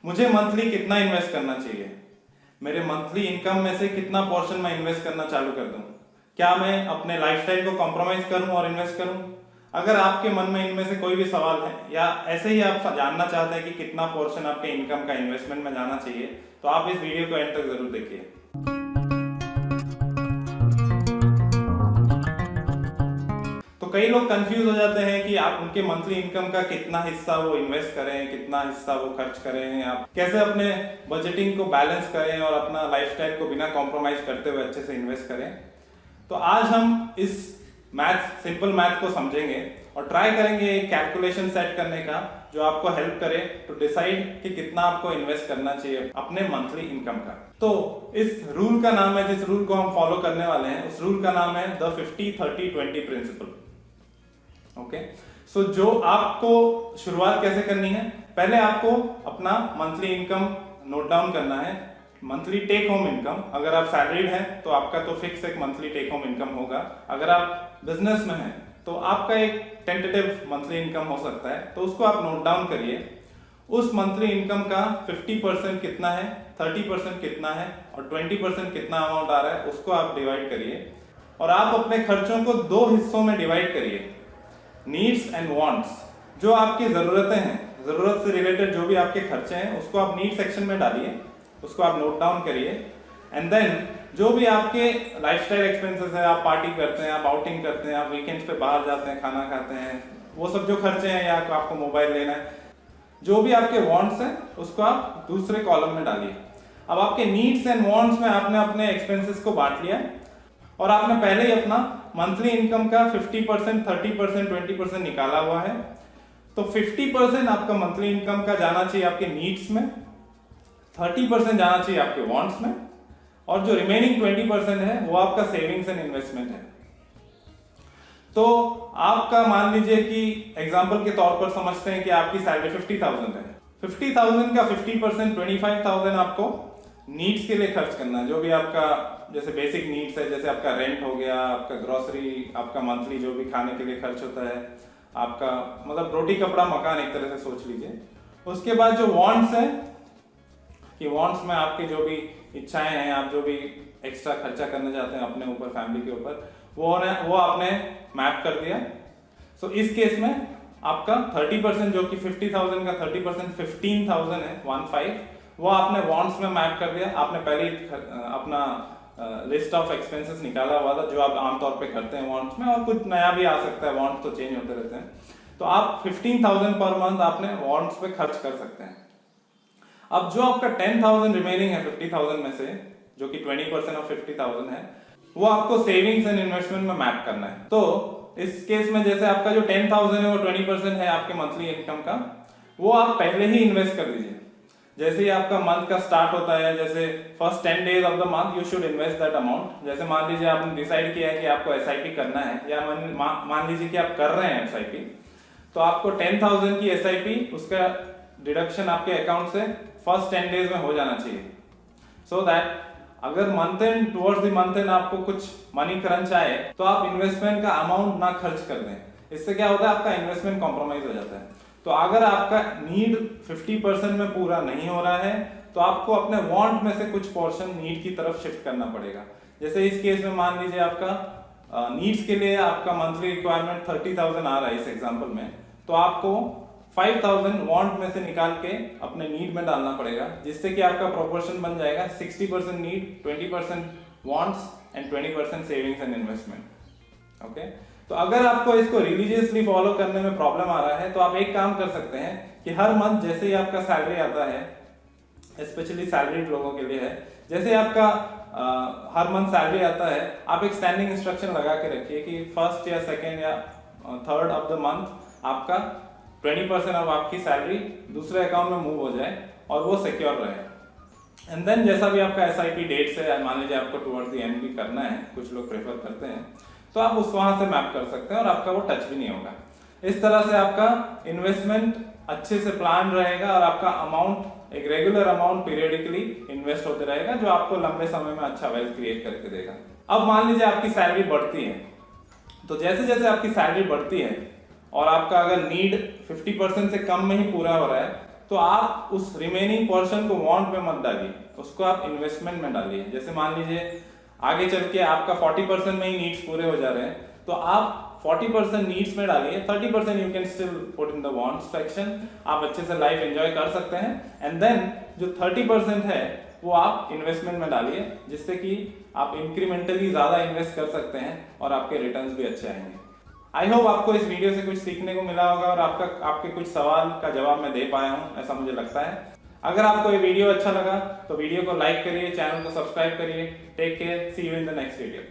मुझे मंथली कितना इन्वेस्ट करना चाहिए, मेरे मंथली इनकम में से कितना पोर्शन मैं इन्वेस्ट करना चालू कर दूं, क्या मैं अपने लाइफस्टाइल को कॉम्प्रोमाइज करूं और इन्वेस्ट करूं। अगर आपके मन में इनमें से कोई भी सवाल है या ऐसे ही आप जानना चाहते हैं कि कितना पोर्शन आपके इनकम का इन्वेस्टमेंट में जाना चाहिए, तो आप इस वीडियो को एंड तक जरूर देखिए। तो कई लोग कंफ्यूज हो जाते हैं कि आप उनके मंथली इनकम का कितना हिस्सा वो इन्वेस्ट करें, कितना हिस्सा वो खर्च करें, आप कैसे अपने बजटिंग को बैलेंस करें और अपना लाइफस्टाइल को बिना कॉम्प्रोमाइज करते हुए अच्छे से इन्वेस्ट करें। तो आज हम इस सिंपल मैथ को समझेंगे और ट्राई करेंगे एक कैलकुलेशन सेट करने का जो आपको हेल्प करे टू डिसाइड कि कितना आपको इन्वेस्ट करना चाहिए अपने मंथली इनकम का। तो इस रूल का नाम है, जिस रूल को हम फॉलो करने वाले हैं उस रूल का नाम है द 50-30-20 प्रिंसिपल। ओके, सो जो आपको शुरुआत कैसे करनी है, पहले आपको अपना मंथली इनकम नोट डाउन करना है। मंथली टेक होम इनकम, अगर आप सैलरीड हैं तो आपका तो फिक्स एक मंथली टेक होम इनकम होगा। अगर आप बिजनेस में हैं तो आपका एक टेंटेटिव मंथली इनकम हो सकता है, तो उसको आप नोट डाउन करिए। उस मंथली इनकम का 50% कितना है, 30% कितना है और 20% कितना अमाउंट आ रहा है, उसको आप डिवाइड करिए और आप अपने खर्चों को दो हिस्सों में डिवाइड करिए, नीड्स एंड वांट्स। जो आपकी जरूरतें हैं, जरूरत से रिलेटेड जो भी आपके खर्चे हैं उसको आप नीड सेक्शन में डालिए, उसको आप नोट डाउन करिए। एंड देन जो भी आपके लाइफस्टाइल एक्सपेंसेस है, आप पार्टी करते हैं, आप आउटिंग करते हैं, आप वीकेंड्स पे बाहर जाते हैं, खाना खाते हैं, वो सब जो खर्चे हैं, या आपको मोबाइल लेना है, जो भी आपके वांट्स हैं उसको आप दूसरे कॉलम में डालिए। अब आपके नीड्स एंड वांट्स में आपने अपने एक्सपेंसेस को बांट लिया और आपने पहले ही अपना मंथली इनकम का 50%, 30%, 20% निकाला हुआ है। तो 50% आपका मंथली इनकम का जाना चाहिए आपके नीड्स में, 30% जाना चाहिए आपके वांट्स में और जो रिमेनिंग 20% है वो आपका सेविंग्स एंड इन्वेस्टमेंट है। तो आपका मान लीजिए कि एग्जांपल के तौर पर समझते हैं कि आपकी सैलरी 50,000 है। 50,000 का 50% 25,000 आपको नीड्स के लिए खर्च करना है। जो भी आपका जैसे बेसिक नीड्स है, जैसे आपका रेंट हो गया, आपका ग्रोसरी, आपका मंथली जो भी खाने के लिए खर्च होता है, आपका मतलब रोटी कपड़ा मकान, एक तरह से सोच लीजिए। उसके बाद जो वांट्स है कि वांट्स में आपके जो भी इच्छाएं हैं, आप जो भी एक्स्ट्रा खर्चा करना चाहते हैं अपने ऊपर, फैमिली के ऊपर, वो आपने मैप कर दिया। सो इस केस में आपका 30% जो कि 50,000 का 30% 15,000 है, 15, वो आपने वांट्स में मैप कर दिया। आपने पहले अपना लिस्ट ऑफ एक्सपेंसेस निकाला हुआ था जो आप आमतौर पे करते हैं वांट्स में, और कुछ नया भी आ सकता है, वांट्स तो चेंज होते रहते हैं। तो आप 15,000 पर मंथ आपने वांट्स पे खर्च कर सकते हैं। अब जो आपका 10,000 रिमेनिंग है 50,000 में से, जो कि 20% ऑफ 50,000 है, वो आपको सेविंग्स एंड इन्वेस्टमेंट में मैप करना है। तो इस केस में जैसे आपका जो 10,000 है वो 20% है आपके मंथली इनकम का, वो आप पहले ही इन्वेस्ट कर दीजिए। जैसे ही आपका मंथ का स्टार्ट होता है, जैसे first 10 days of the month you should invest that amount. जैसे मान लीजिए आपने डिसाइड किया है कि आपको एसआईपी करना है, या मान लीजिए कि आप कर रहे हैं एसआईपी, तो आपको 10,000 की एसआईपी, उसका डिडक्शन आपके अकाउंट से फर्स्ट 10 डेज में हो जाना चाहिए। सो दैट अगर month and towards the month and आपको कुछ मनी क्रंच आए तो आप इन्वेस्टमेंट का अमाउंट ना खर्च कर दें। इससे क्या होता है, आपका इन्वेस्टमेंट कॉम्प्रोमाइज हो जाता है। तो अगर आपका नीड 50% में पूरा नहीं हो रहा है तो आपको अपने वांट में से कुछ पोर्शन नीड की तरफ शिफ्ट करना पड़ेगा। जैसे इस केस में मान लीजिए आपका नीड्स के लिए आपका मंथली रिक्वायरमेंट 30,000 आ रहा है इस एग्जांपल में, तो आपको 5,000 वांट में से निकाल के अपने नीड में डालना पड़ेगा, जिससे कि आपका प्रोपोर्शन बन जाएगा 60% need, 20% wants and 20% savings and investment. Okay, तो अगर आपको इसको रिलीजियसली फॉलो करने में प्रॉब्लम आ रहा है तो आप एक काम कर सकते हैं कि हर मंथ जैसे ही आपका सैलरी आता है, स्पेशली सैलरीड लोगों के लिए है, जैसे आपका हर मंथ सैलरी आता है, आप एक स्टैंडिंग इंस्ट्रक्शन लगा के रखिए कि फर्स्ट या सेकेंड या थर्ड ऑफ द मंथ आपका 20% ऑफ आपकी सैलरी दूसरे अकाउंट में मूव हो जाए और वो सिक्योर रहे। एंड देन जैसा भी आपका एसआईपी डेट से, मान लीजिए आपको टुवर्ड्स द एंड भी करना है, कुछ लोग प्रेफर करते हैं, तो आप उस वहां से मैप कर सकते हैं और आपका वो टच भी नहीं होगा। इस तरह से आपका इन्वेस्टमेंट अच्छे से प्लान रहेगा और आपका अमाउंट एक रेगुलर अमाउंट पीरियडिकली इन्वेस्ट होते रहेगा, जो आपको लंबे समय में अच्छा वेल्थ क्रिएट करके देगा। अब मान लीजिए आपकी सैलरी बढ़ती है, तो जैसे जैसे आपकी सैलरी बढ़ती है और आपका अगर नीड 50% से कम में ही पूरा हो रहा है, तो आप उस रिमेनिंग पोर्शन को वांट में मत डालिए, उसको आप इन्वेस्टमेंट में डालिए। जैसे मान लीजिए आगे चल के आपका 40% में ही नीड्स पूरे हो जा रहे हैं, तो आप 40% नीड्स में डालिए, 30% you can still put in the wants section. आप अच्छे से लाइफ एंजॉय कर सकते हैं। एंड देन जो 30% है वो आप इन्वेस्टमेंट में डालिए, जिससे कि आप इंक्रीमेंटली ज्यादा इन्वेस्ट कर सकते हैं और आपके रिटर्न्स भी अच्छे आएंगे। आई होप आपको इस वीडियो से कुछ सीखने को मिला होगा और आपके कुछ सवाल का जवाब मैं दे पाया हूं, ऐसा मुझे लगता है। अगर आपको ये वीडियो अच्छा लगा तो वीडियो को लाइक करिए, चैनल को सब्सक्राइब करिए। Take care, see you in the next video.